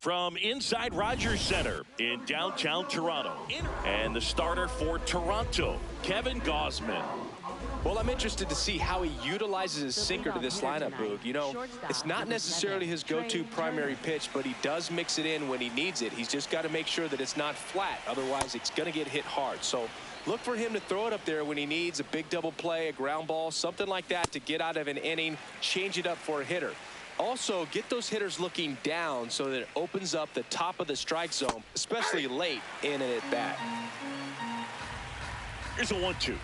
From inside Rogers Center in downtown Toronto. And the starter for Toronto, Kevin Gausman. Well, I'm interested to see how he utilizes his sinker to this lineup, Boog. You know, it's not necessarily his go-to primary pitch, but he does mix it in when he needs it. He's just got to make sure that it's not flat. Otherwise, it's going to get hit hard. So look for him to throw it up there when he needs a big double play, a ground ball, something like that to get out of an inning, change it up for a hitter. Also, get those hitters looking down so that it opens up the top of the strike zone, especially late in an at-bat. Here's a 1-2.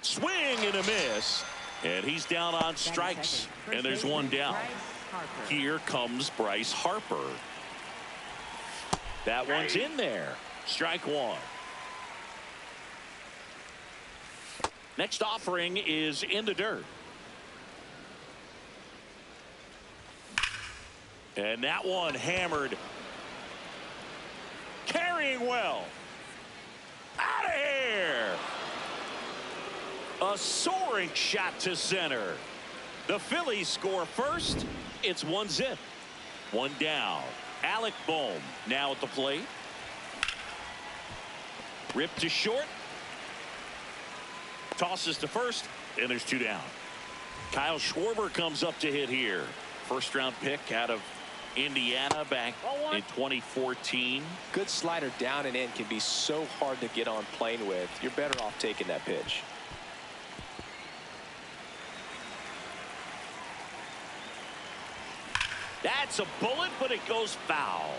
Swing and a miss. And he's down on strikes. And there's one down. Here comes Bryce Harper. That one's in there. Strike one. Next offering is in the dirt. And that one hammered. Carrying well. Out of here. A soaring shot to center. The Phillies score first. It's 1-0. One down. Alec Bohm now at the plate. Ripped to short. Tosses to first, and there's two down. Kyle Schwarber comes up to hit here. First round pick out of Indiana back in 2014. Good slider down and in can be so hard to get on plane with. You're better off taking that pitch. That's a bullet, but it goes foul.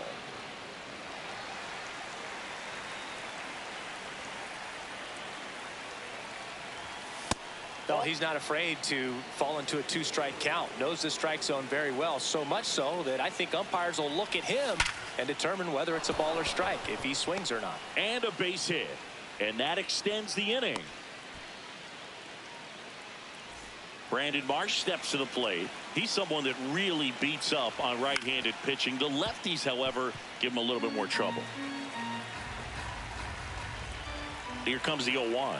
Well, he's not afraid to fall into a two-strike count. Knows the strike zone very well, so much so that I think umpires will look at him and determine whether it's a ball or strike, if he swings or not. And a base hit. And that extends the inning. Brandon Marsh steps to the plate. He's someone that really beats up on right-handed pitching. The lefties, however, give him a little bit more trouble. Here comes the 0-1.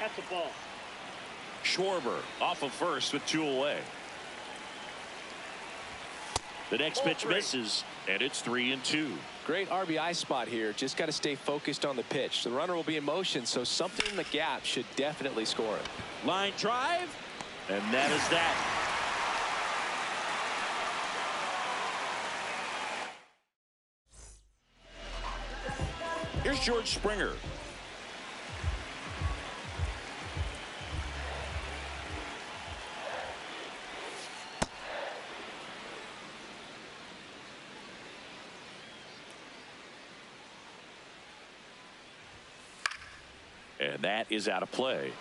That's a ball. Schwarber off of first with two away. The next pitch misses, and it's 3-2. Great RBI spot here. Just got to stay focused on the pitch. The runner will be in motion, so something in the gap should definitely score it. Line drive, and that is that. Here's George Springer. And that is out of play.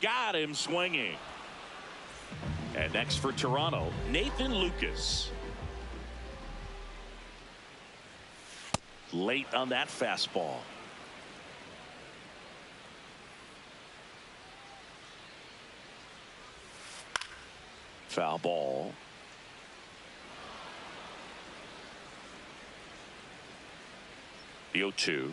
Got him swinging. And next for Toronto, Nathan Lucas. Late on that fastball. Foul ball. The 0-2.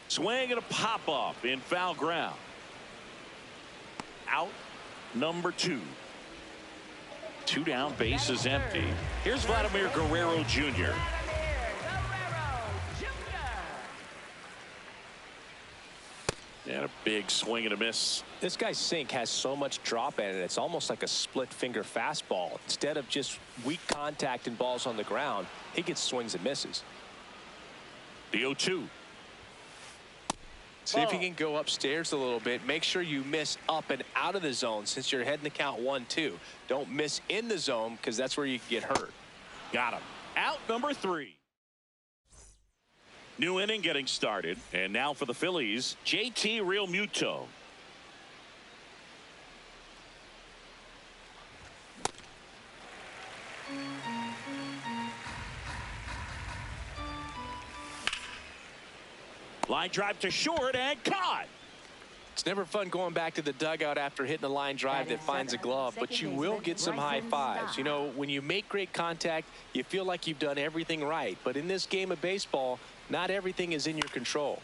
Swing and a pop up in foul ground. Out number 2. 2 down, base is empty. Here's Vladimir Guerrero Jr. And a big swing and a miss. This guy's sink has so much drop in it. It's almost like a split finger fastball. Instead of just weak contact and balls on the ground, he gets swings and misses. The 0-2. See if you can go upstairs a little bit. Make sure you miss up and out of the zone since you're heading to count 1-2. Don't miss in the zone because that's where you can get hurt. Got him. Out number 3. New inning getting started. And now for the Phillies, JT Realmuto. Line drive to short and caught. It's never fun going back to the dugout after hitting a line drive that finds a glove, but you will get some high fives. You know, when you make great contact, you feel like you've done everything right. But in this game of baseball, not everything is in your control.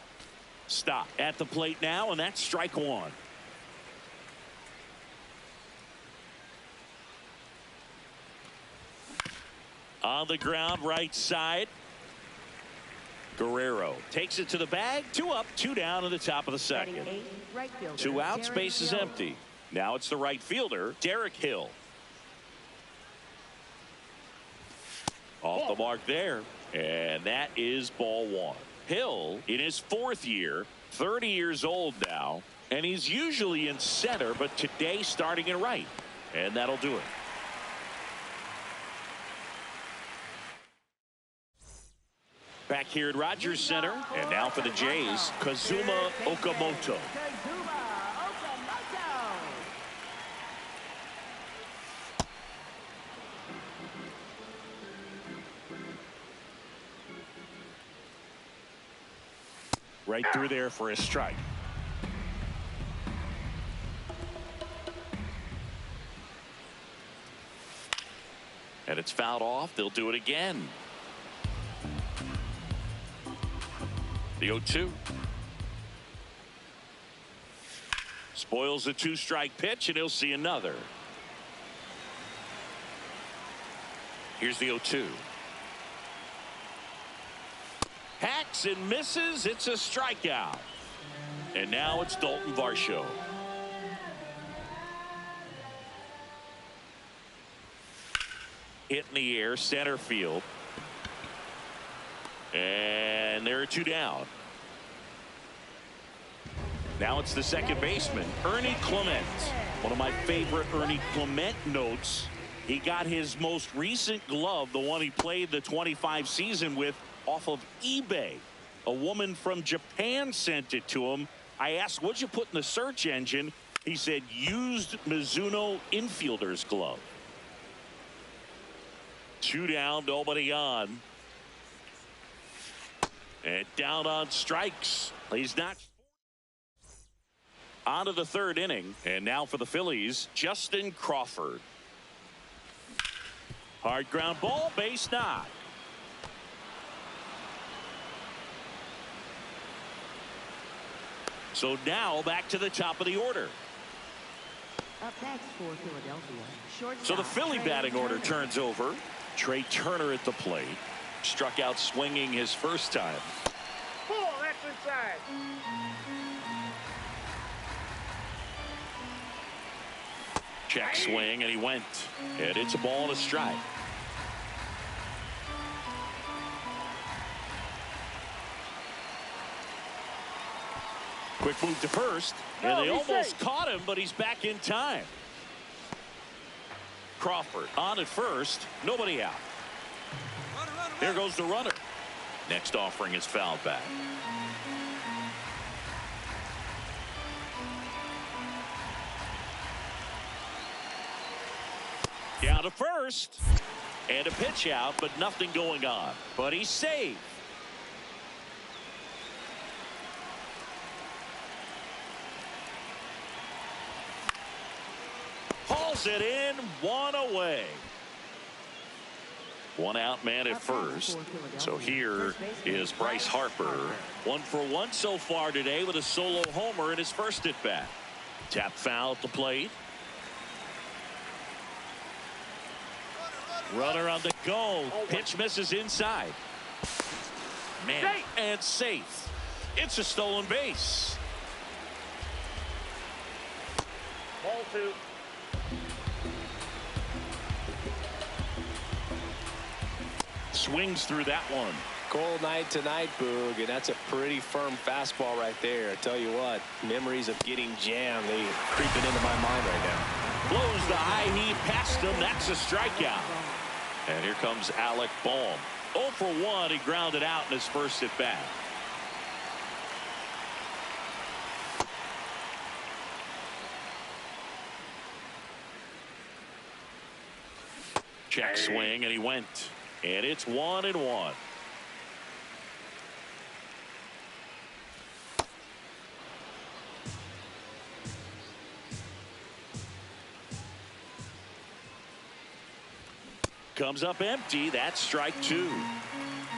Stop at the plate now, and that's strike 1. On the ground, right side. Guerrero takes it to the bag. 2 up, 2 down in the top of the second. 2 outs, base is empty. Now it's the right fielder, Derek Hill. Off the mark there, and that is ball 1. Hill in his 4th year, 30 years old now, and he's usually in center, but today starting in right, and that'll do it. Back here at Rogers Center, and now for the Jays, Kazuma Okamoto. Right through there for a strike. And it's fouled off. They'll do it again. The 0-2. Spoils a 2-strike pitch, and he'll see another. Here's the 0-2. Hacks and misses. It's a strikeout. And now it's Dalton Varsho. Hit in the air, center field. And there are 2 down. Now it's the second baseman, Ernie Clement. One of my favorite Ernie Clement notes. He got his most recent glove, the one he played the 25 season with, off of eBay. A woman from Japan sent it to him. I asked, what'd you put in the search engine? He said, used Mizuno infielder's glove. 2 down, nobody on. And down on strikes. He's not. On to the 3rd inning. And now for the Phillies, Justin Crawford. Hard ground ball, base knock. So now back to the top of the order. Up next for Philadelphia. So the Philly batting order turns over. Trey Turner at the plate. Struck out swinging his first time. Pull, that's inside. Check swing, and he went. And it's a ball and a strike. Quick move to first, and they almost caught him, but he's back in time. Crawford on at first, nobody out. There goes the runner. Next offering is fouled back. Down to first. And a pitch out, but nothing going on. But he's safe. Hauls it in, one away. One out man at first. So here is Bryce Harper. 1 for 1 so far today with a solo homer in his first at bat. Tap foul at the plate. Runner on the go. Pitch misses inside. Man, and safe. It's a stolen base. Ball 2. Swings through that one. Cold night tonight, Boog, and that's a pretty firm fastball right there. I tell you what, memories of getting jammed, they creeping into my mind right now. Blows the high heat past him. That's a strikeout. And here comes Alec Bohm. 0 for 1. He grounded out in his first at bat. Check swing, and he went. And it's 1-1. Comes up empty. That's strike 2.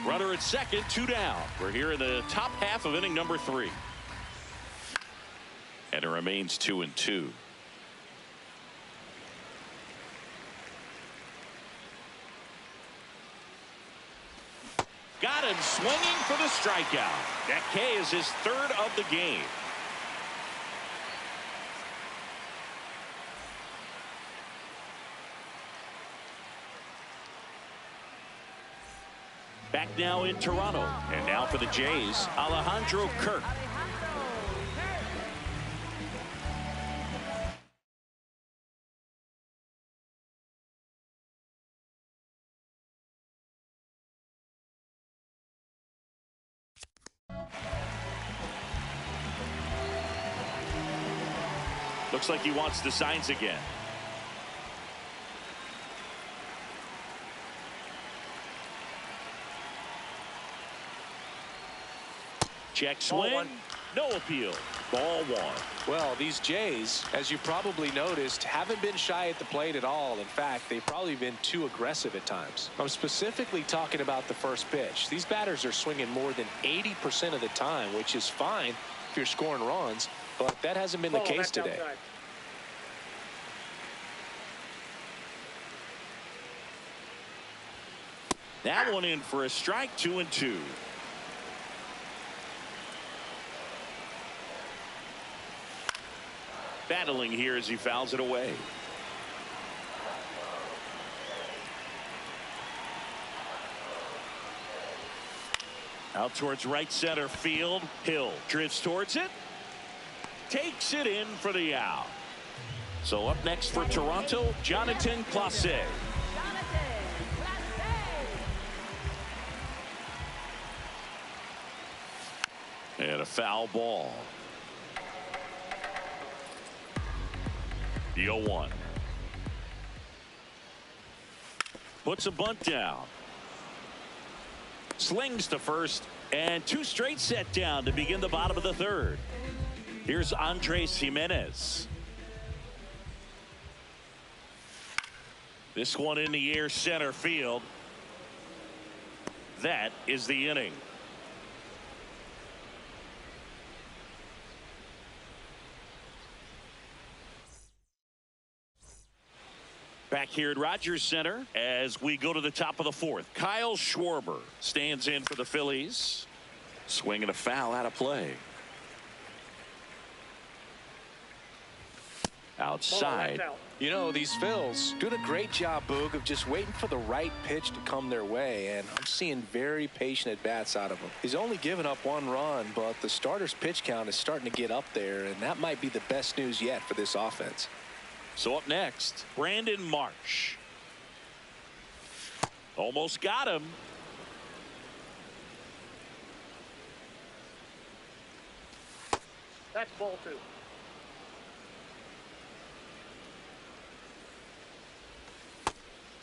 Runner at second, 2 down. We're here in the top half of inning number 3. And it remains 2-2. Got him swinging for the strikeout. That K is his 3rd of the game. Back now in Toronto. And now for the Jays, Alejandro Kirk. Looks like he wants the signs again. Check swing. No appeal. Ball 1. Well, these Jays, as you probably noticed, haven't been shy at the plate at all. In fact, they've probably been too aggressive at times. I'm specifically talking about the first pitch. These batters are swinging more than 80% of the time, which is fine if you're scoring runs, but that hasn't been the case today. That one in for a strike. 2-2. Battling here as he fouls it away. Out towards right center field. Hill drifts towards it. Takes it in for the out. So up next for Toronto, Jonathan Clase. And a foul ball. The 0-1. Puts a bunt down. Slings to first, and 2 straight set down to begin the bottom of the 3rd. Here's Andres Gimenez. This one in the air center field. That is the inning. Back here at Rogers Center as we go to the top of the 4th. Kyle Schwarber stands in for the Phillies. Swinging a foul out of play. Outside. You know, these Phils doing a great job, Boog, of just waiting for the right pitch to come their way, and I'm seeing very patient at bats out of him. He's only given up 1 run, but the starter's pitch count is starting to get up there, and that might be the best news yet for this offense. So up next, Brandon Marsh. Almost got him. That's ball 2.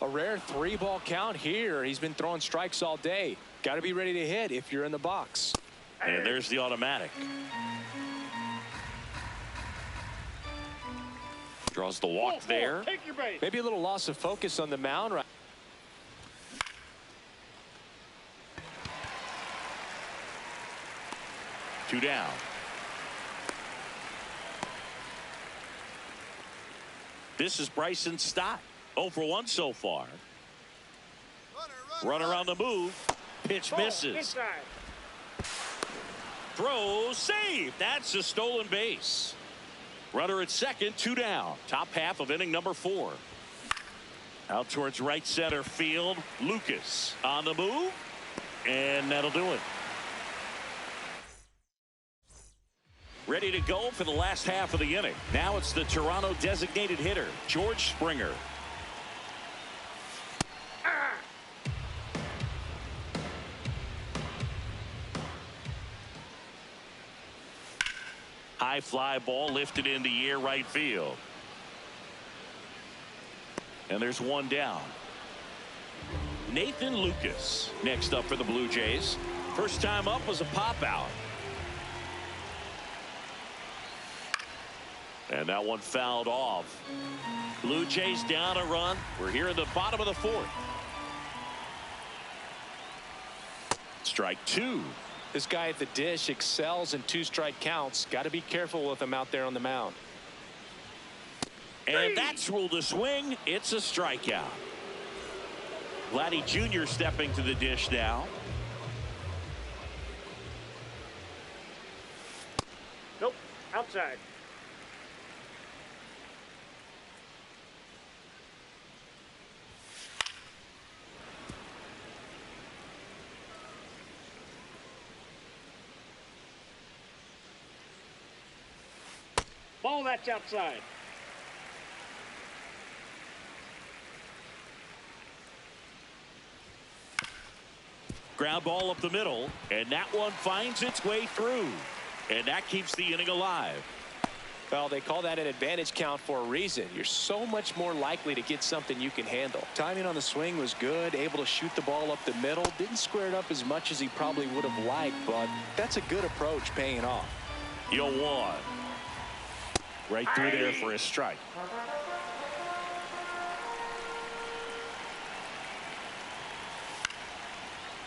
A rare 3-ball count here. He's been throwing strikes all day. Got to be ready to hit if you're in the box. And there's the automatic. Draws the walk there. Take your base. Maybe a little loss of focus on the mound. Right. Two down. This is Bryson Stott. 0 for 1 so far. Runner on the move. Pitch misses. Inside. Throw, save. That's a stolen base. Runner at second, 2 down. Top half of inning number 4. Out towards right center field. Lucas on the move. And that'll do it. Ready to go for the last half of the inning. Now it's the Toronto designated hitter, George Springer. High fly ball lifted in the air, right field. And there's 1 down. Nathan Lucas next up for the Blue Jays. First time up was a pop out. And that one fouled off. Blue Jays down a run. We're here in the bottom of the 4th. Strike 2. This guy at the dish excels in 2-strike counts. Got to be careful with him out there on the mound. And that's ruled a swing. It's a strikeout. Vladdy Jr. stepping to the dish now. Nope. Outside. Ball, that's outside. Ground ball up the middle, and that one finds its way through. And that keeps the inning alive. Well, they call that an advantage count for a reason. You're so much more likely to get something you can handle. Timing on the swing was good, able to shoot the ball up the middle. Didn't square it up as much as he probably would have liked, but that's a good approach paying off. 0-1. Right through there for a strike.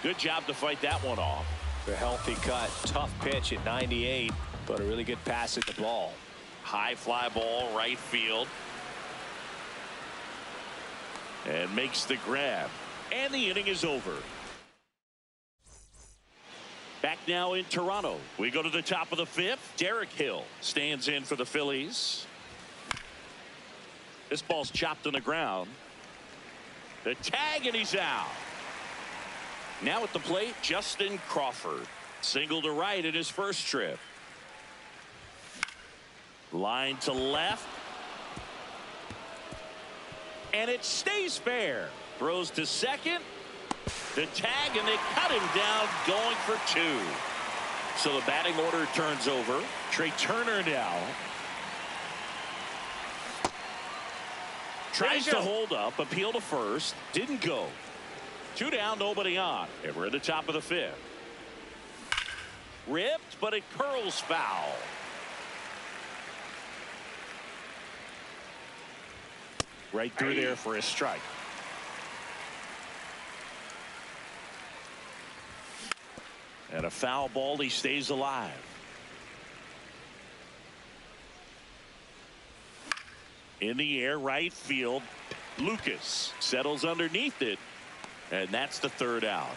Good job to fight that one off. A healthy cut. Tough pitch at 98, but a really good pass at the ball. High fly ball, right field. And makes the grab. And the inning is over. Back now in Toronto. We go to the top of the 5th. Derek Hill stands in for the Phillies. This ball's chopped on the ground. The tag, and he's out. Now at the plate, Justin Crawford. Single to right in his first trip. Line to left. And it stays fair. Throws to second. The tag, and they cut him down going for 2. So the batting order turns over. Trey Turner now tries to hold up, appeal to first, didn't go. 2 down, nobody on, and we're at the top of the 5th. Ripped, but it curls foul. Right through there for a strike. And a foul ball, he stays alive. In the air, right field. Lucas settles underneath it. And that's the 3rd out.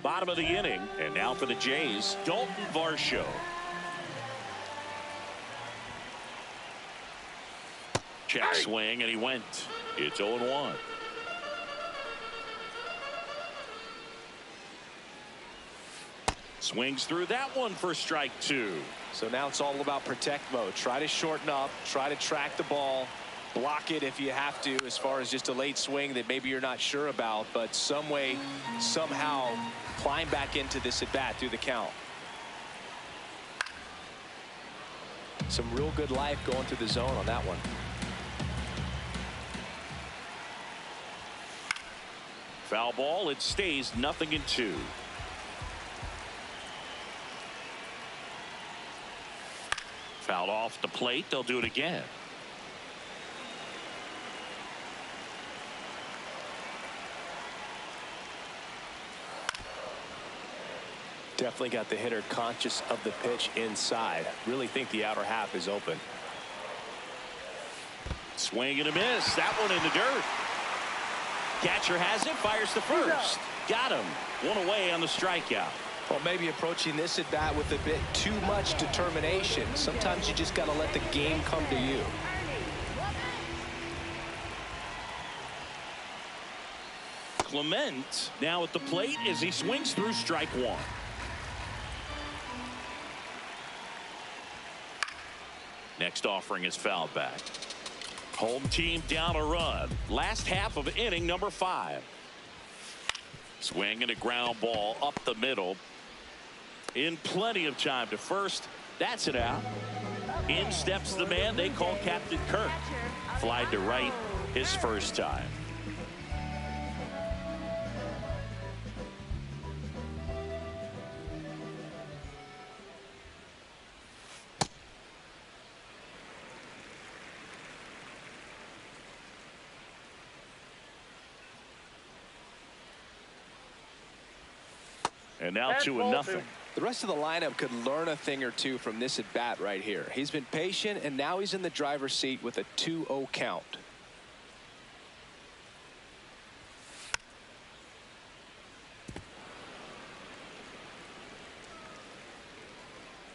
Bottom of the inning. And now for the Jays, Dalton Varsho. Check swing, and he went. It's 0-1. Swings through that one for strike 2. So now it's all about protect mode. Try to shorten up, try to track the ball, Block it if you have to, as far as just a late swing that maybe you're not sure about, but some way, somehow climb back into this at bat through the count. Some real good life going through the zone on that one. Foul ball. It stays 0-2. Fouled off the plate. They'll do it again. Definitely got the hitter conscious of the pitch inside. Really think the outer half is open. Swing and a miss. That one in the dirt. Catcher has it, fires to first. Got him. One away on the strikeout. Well, maybe approaching this at bat with a bit too much determination. Sometimes you just got to let the game come to you. Clement now at the plate as he swings through strike one. Next offering is fouled back. Home team down a run. Last half of inning number 5. Swing and a ground ball up the middle. In plenty of time to first. That's it out. In steps the man they call Captain Kirk. Flied to right his first time. And now 2-0. The rest of the lineup could learn a thing or two from this at bat right here. He's been patient, and now he's in the driver's seat with a 2-0 count.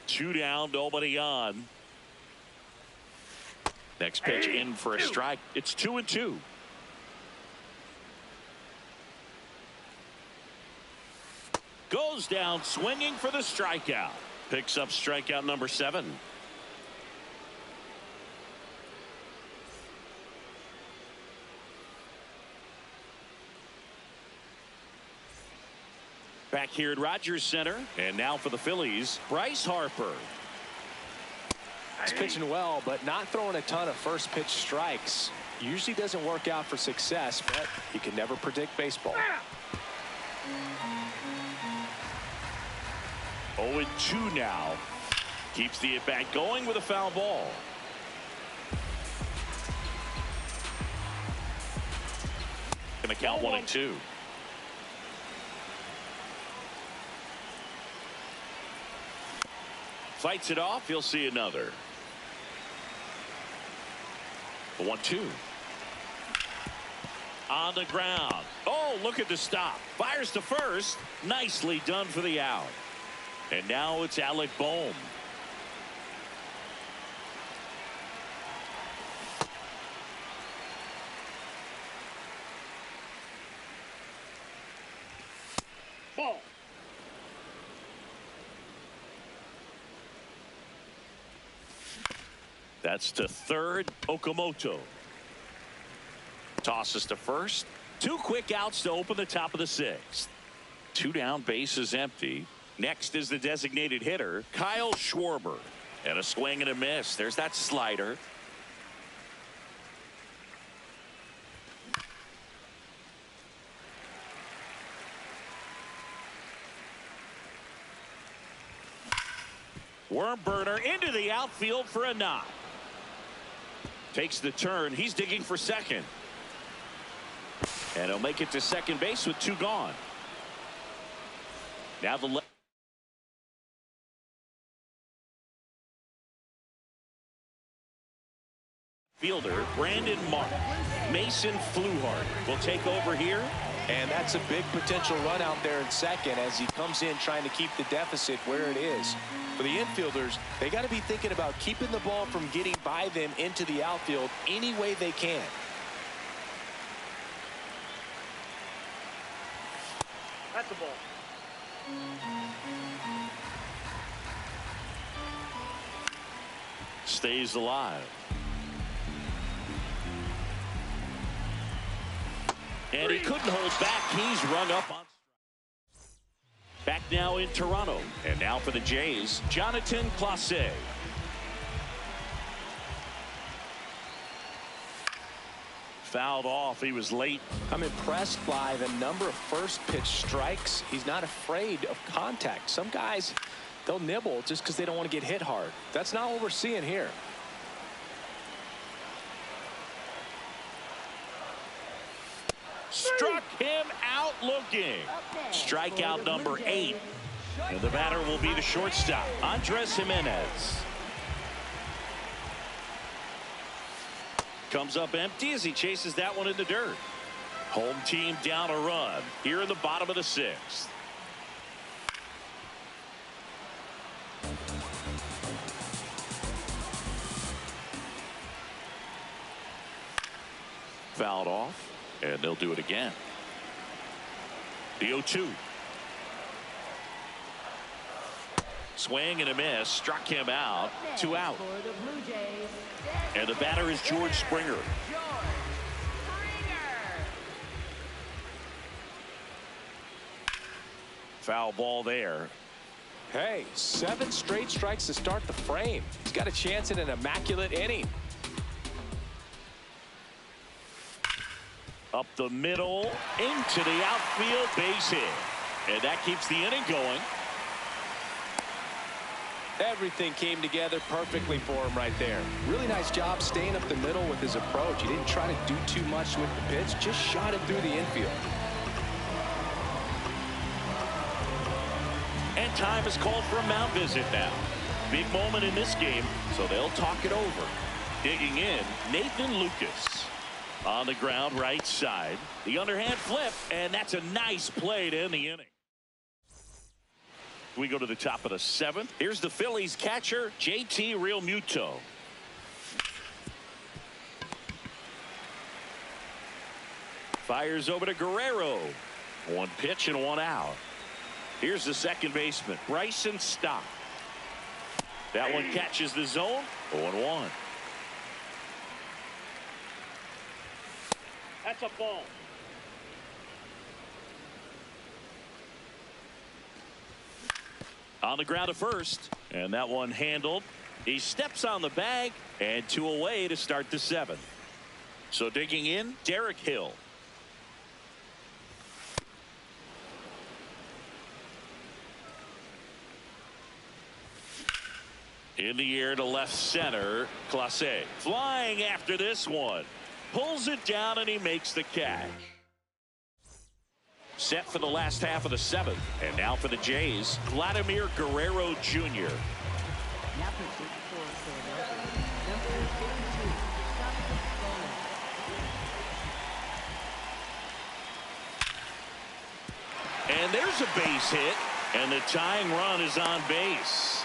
Two down, nobody on. Next pitch in for a strike. It's 2-2. Goes down swinging for the strikeout. Picks up strikeout number 7. Back here at Rogers Center. And now for the Phillies, Bryce Harper. He's pitching well, but not throwing a ton of first pitch strikes. Usually doesn't work out for success, but you can never predict baseball. 0-2 now. Keeps the at bat going with a foul ball. Gonna count 1-2. Fights it off. He'll see another. 1-2. On the ground. Oh, look at the stop. Fires to first. Nicely done for the out. And now it's Alec Bohm. Ball. That's to third. Okamoto tosses to first. 2 quick outs to open the top of the 6th. 2 down, bases empty. Next is the designated hitter, Kyle Schwarber. And a swing and a miss. There's that slider. Worm burner into the outfield for a knock. Takes the turn. He's digging for second. And he'll make it to second base with 2 gone. Now the left fielder, Brandon Martin. Mason Fluhart will take over here. And that's a big potential run out there in second as he comes in trying to keep the deficit where it is. For the infielders, they got to be thinking about keeping the ball from getting by them into the outfield any way they can. That's a ball. Stays alive. And he couldn't hold back. He's rung up on. Back now in Toronto. And now for the Jays, Jonathan Clase. Fouled off. He was late. I'm impressed by the number of first pitch strikes. He's not afraid of contact. Some guys, they'll nibble just because they don't want to get hit hard. That's not what we're seeing here. Struck him out looking. Strikeout number 8. And the batter will be the shortstop, Andres Gimenez. Comes up empty as he chases that one in the dirt. Home team down a run here in the bottom of the 6th. Fouled off, and they'll do it again. The 0-2. Swing and a miss, struck him out. 2 out. And the batter is George Springer. Foul ball there. Hey, 7 straight strikes to start the frame. He's got a chance at an immaculate inning. Up the middle, into the outfield, base hit. And that keeps the inning going. Everything came together perfectly for him right there. Really nice job staying up the middle with his approach. He didn't try to do too much with the pitch, just shot it through the infield. And time is called for a mound visit now. Big moment in this game, so they'll talk it over. Digging in, Nathan Lucas. On the ground, right side. The underhand flip, and that's a nice play to end the inning. We go to the top of the 7th. Here's the Phillies catcher, JT Realmuto. Fires over to Guerrero. 1 pitch and 1 out. Here's the second baseman, Bryson Stott. That one catches the zone. 0-1. That's a ball. On the ground to first, and that one handled. He steps on the bag, and 2 away to start the 7th. So digging in, Derek Hill. In the air to left center, Clase. Flying after this one. Pulls it down, and he makes the catch. Set for the last half of the 7th. And now for the Jays, Vladimir Guerrero Jr. And there's a base hit, and the tying run is on base.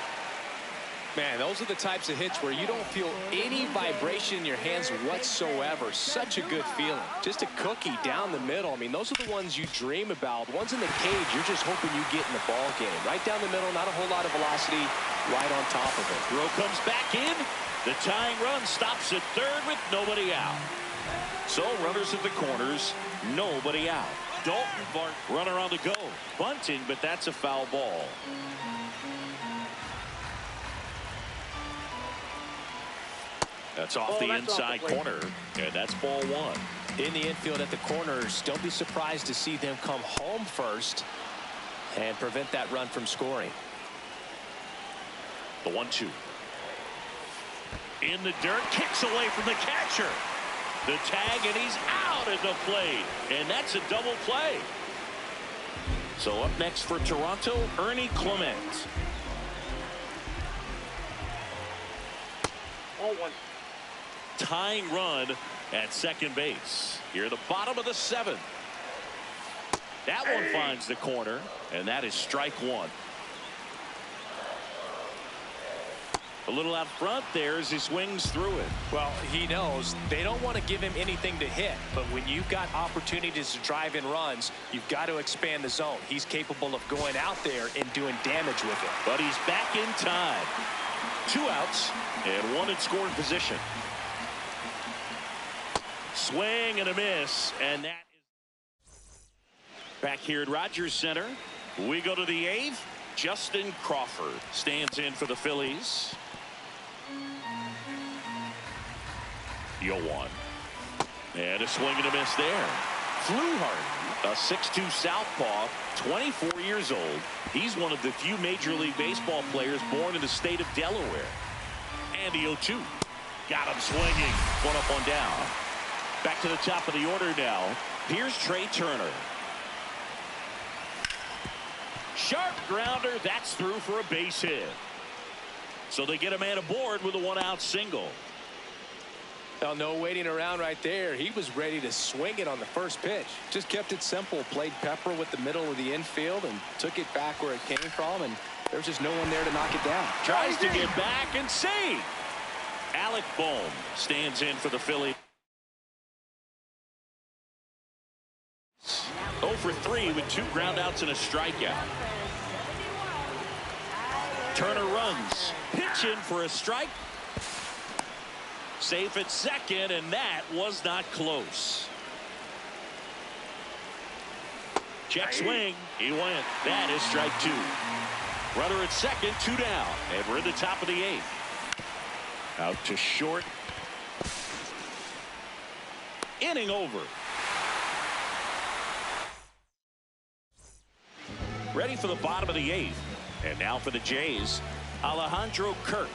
Man, those are the types of hits where you don't feel any vibration in your hands whatsoever. Such a good feeling. Just a cookie down the middle. I mean, those are the ones you dream about. The ones in the cage, you're just hoping you get in the ball game. Right down the middle, not a whole lot of velocity, right on top of it. Throw comes back in. The tying run stops at third with nobody out. So runners at the corners, nobody out. Dalton Bart, runner on the go. Bunting, but that's a foul ball. That's off the inside corner, and that's ball 1. In the infield at the corners, don't be surprised to see them come home first and prevent that run from scoring. The 1-2. In the dirt, kicks away from the catcher. The tag, and he's out at the plate, and that's a double play. So up next for Toronto, Ernie Clement. All 1. Tying run at second base. Here at the bottom of the 7th. That one finds the corner, and that is strike 1. A little out front there as he swings through it. Well, he knows they don't want to give him anything to hit, but when you've got opportunities to drive in runs, you've got to expand the zone. He's capable of going out there and doing damage with it. But he's back in time. 2 outs and 1 in scoring position. Swing and a miss, and that Back here at Rogers Center, we go to the 8th. Justin Crawford stands in for the Phillies. 0-1. And a swing and a miss there. Fluharty, a 6'2 southpaw, 24 years old. He's one of the few Major League Baseball players born in the state of Delaware. And the 0-2. Got him swinging. One up, one down. Back to the top of the order now. Here's Trey Turner. Sharp grounder. That's through for a base hit. So they get a man aboard with a 1-out single. Well, no waiting around right there. He was ready to swing it on the first pitch. Just kept it simple. Played pepper with the middle of the infield and took it back where it came from. And there's just no one there to knock it down. Tries to get back and save. Alec Bohm stands in for the Phillies. 0 for 3 with 2 groundouts and a strikeout. Turner runs. Pitch in for a strike. Safe at second, and that was not close. Check swing. He went. That is strike 2. Runner at second, 2 down. And we're in the top of the 8th. Out to short. Inning over. Ready for the bottom of the 8th. And now for the Jays, Alejandro Kirk.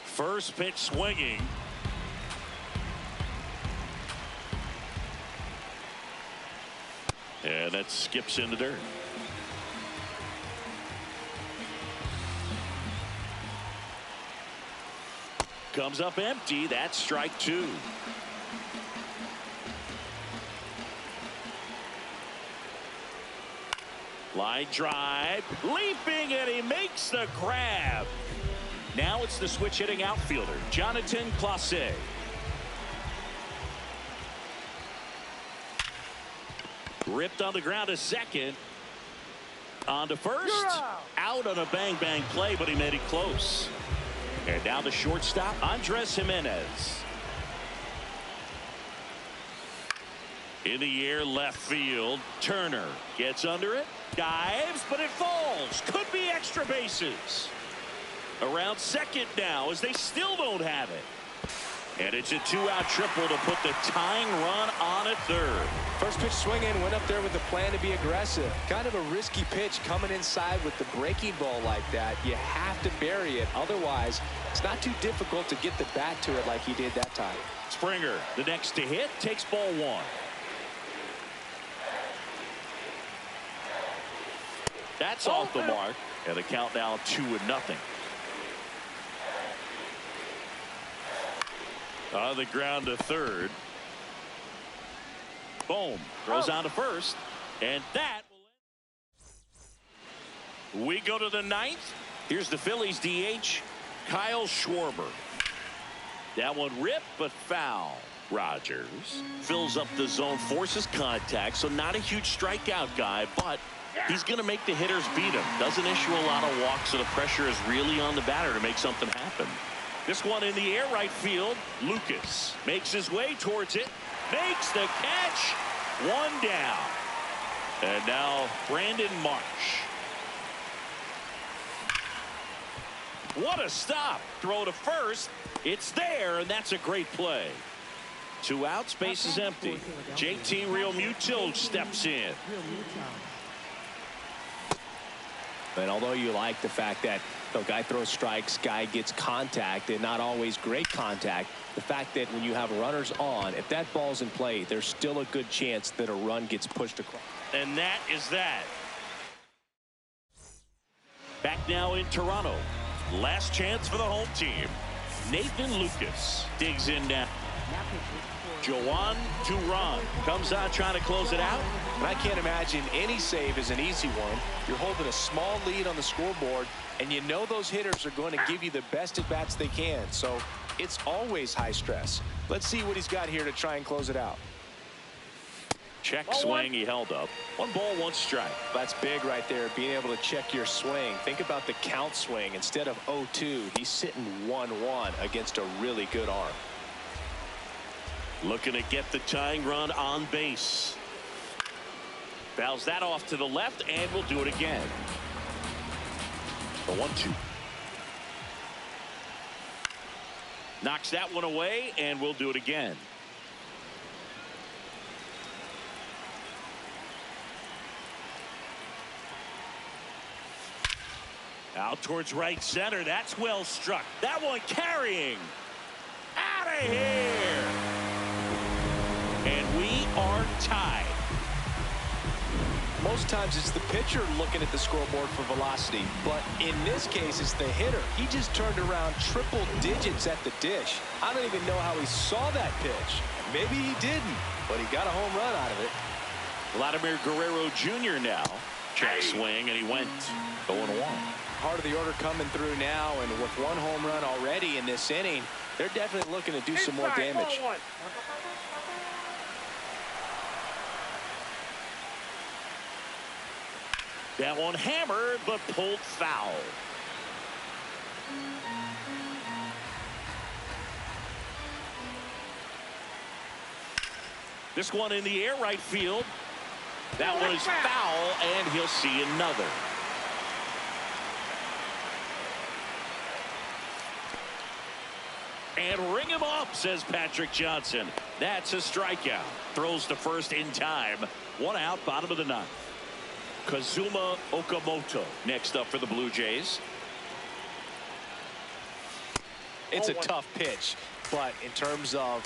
First pitch swinging. And that skips in the dirt. Comes up empty. That's strike 2. Line drive. Leaping, and he makes the grab. Now it's the switch hitting outfielder, Jonathan Clase. Ripped on the ground to second. On to first. Out on a bang-bang play, but he made it close. And now the shortstop, Andres Jimenez. In the air, left field. Turner gets under it. Dives, but it falls. Could be extra bases. Around second now as they still don't have it. And it's a 2-out triple to put the tying run on at third. First pitch swinging, went up there with the plan to be aggressive. Kind of a risky pitch coming inside with the breaking ball like that. You have to bury it. Otherwise, it's not too difficult to get the bat to it like he did that time. Springer, the next to hit, takes ball 1. That's off the mark. And the count now 2-0. On the ground to third. Boom. Throws on to first. And that will end. We go to the 9th. Here's the Phillies DH, Kyle Schwarber. That one ripped, but foul. Rogers fills up the zone, forces contact, so not a huge strikeout guy, but he's going to make the hitters beat him. Doesn't issue a lot of walks, so the pressure is really on the batter to make something happen. This one in the air right field. Lucas makes his way towards it. Makes the catch. 1 down. And now Brandon Marsh. What a stop. Throw to first. It's there, and that's a great play. 2 outs, base is empty. JT Realmuto steps in. And although you like the fact that the guy throws strikes, guy gets contact, and not always great contact, the fact that when you have runners on, if that ball's in play, there's still a good chance that a run gets pushed across. And that is that. Back now in Toronto. Last chance for the home team. Nathan Lucas digs in now. Jhoan Duran comes out trying to close it out. And I can't imagine any save is an easy one. You're holding a small lead on the scoreboard, and you know those hitters are going to give you the best at-bats they can. So it's always high stress. Let's see what he's got here to try and close it out. Check swing, he held up. 1 ball, 1 strike. That's big right there, being able to check your swing. Think about the count swing. Instead of 0-2, he's sitting 1-1 against a really good arm. Looking to get the tying run on base. Fouls that off to the left, and we'll do it again. The 1-2. Knocks that one away, and we'll do it again. Out towards right center. That's well struck. That one carrying. Out of here. And we are tied. Most times it's the pitcher looking at the scoreboard for velocity, but in this case it's the hitter. He just turned around triple digits at the dish. I don't even know how he saw that pitch. Maybe he didn't, but he got a home run out of it. Vladimir Guerrero Jr. now. Check swing, and he went 0-1. Part of the order coming through now, and with one home run already in this inning, they're definitely looking to do some more damage. That one hammered, but pulled foul. This one in the air, right field. That one is foul, and he'll see another. And ring him up, says Patrick Johnson. That's a strikeout. Throws to first in time. One out, bottom of the ninth. Kazuma Okamoto next up for the Blue Jays. It's a tough pitch, but in terms of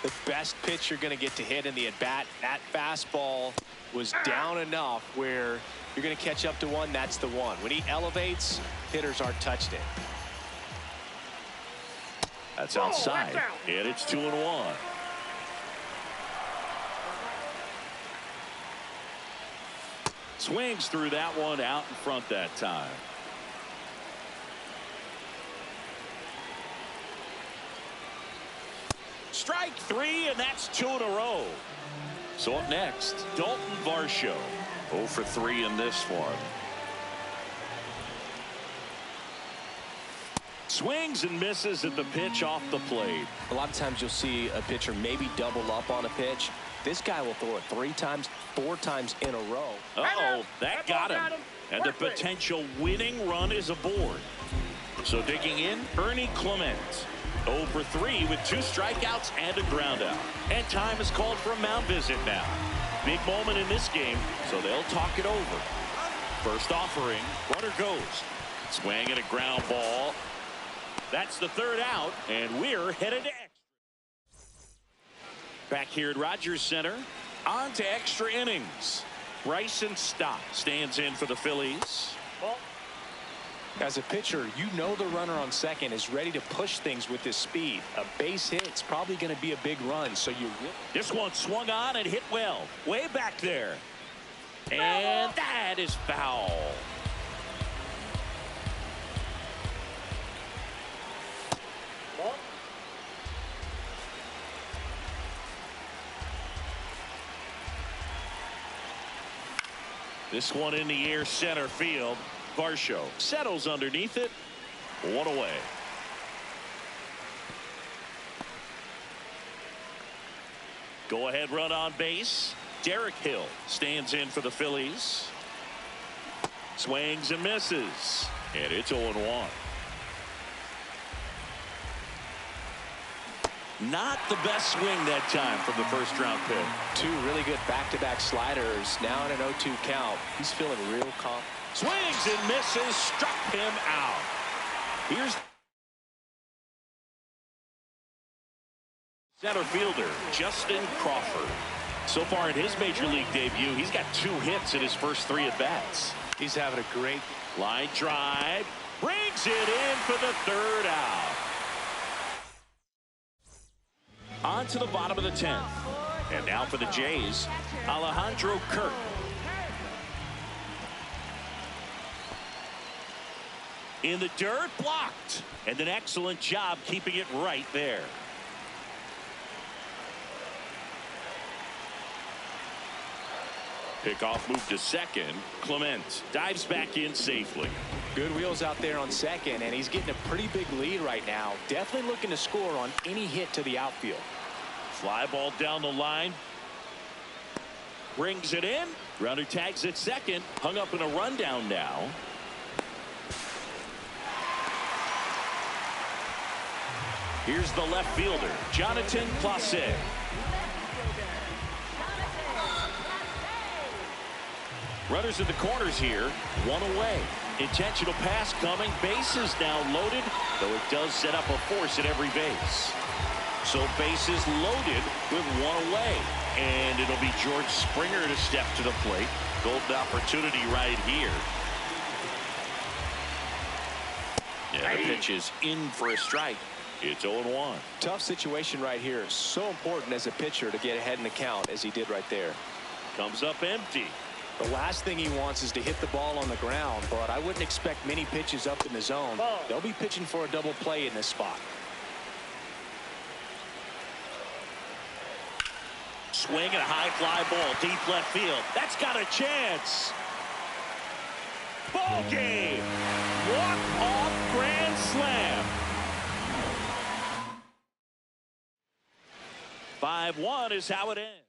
the best pitch you're going to get to hit in the at-bat, that fastball was down enough where you're going to catch up to one. That's the one. When he elevates, hitters aren't touched it. That's outside, and it's 2-1. Swings through that one, out in front that time. Strike three, and that's 2 in a row. So up next, Dalton Varsho. 0 for 3 in this one. Swings and misses at the pitch off the plate. A lot of times you'll see a pitcher maybe double up on a pitch. This guy will throw it 3 times, 4 times in a row. Uh-oh, that got him. And the potential winning run is aboard. So digging in, Ernie Clement. 0 for 3 with 2 strikeouts and a groundout. And time is called for a mound visit now. Big moment in this game, so they'll talk it over. First offering, runner goes. Swing and a ground ball. That's the 3rd out, and we're headed to extra. Back here at Rogers Center, on to extra innings. Bryson Stott stands in for the Phillies. As a pitcher, you know the runner on second is ready to push things with his speed. A base hit's probably going to be a big run, so you will. This one swung on and hit well. Way back there. And that is foul. This one in the air, center field. Varsho settles underneath it. 1 away. Go ahead run on base. Derek Hill stands in for the Phillies. Swings and misses. And it's 0-1. Not the best swing that time from the first round pick. 2 really good back-to-back sliders. Now in an 0-2 count. He's feeling real confident. Swings and misses, struck him out. Here's center fielder Justin Crawford. So far in his major league debut, he's got 2 hits in his first 3 at-bats. He's having a great line drive, brings it in for the 3rd out. On to the bottom of the 10th. And now for the Jays, Alejandro Kirk. In the dirt, blocked. And an excellent job keeping it right there. Pickoff move to second. Clement dives back in safely. Good wheels out there on second, and he's getting a pretty big lead right now. Definitely looking to score on any hit to the outfield. Fly ball down the line. Brings it in. Runner tags at second. Hung up in a rundown now. Here's the left fielder, Jonathan Clase. Runners in the corners here, one away. Intentional pass coming. Bases now loaded, though it does set up a force at every base. So bases loaded with one away. And it'll be George Springer to step to the plate. Golden opportunity right here. Yeah, the pitch is in for a strike. It's 0-1. Tough situation right here. So important as a pitcher to get ahead in the count as he did right there. Comes up empty. The last thing he wants is to hit the ball on the ground, but I wouldn't expect many pitches up in the zone. They'll be pitching for a double play in this spot. Swing and a high fly ball deep left field. That's got a chance. Ball game. Walk-off grand slam. 5-1 is how it ends.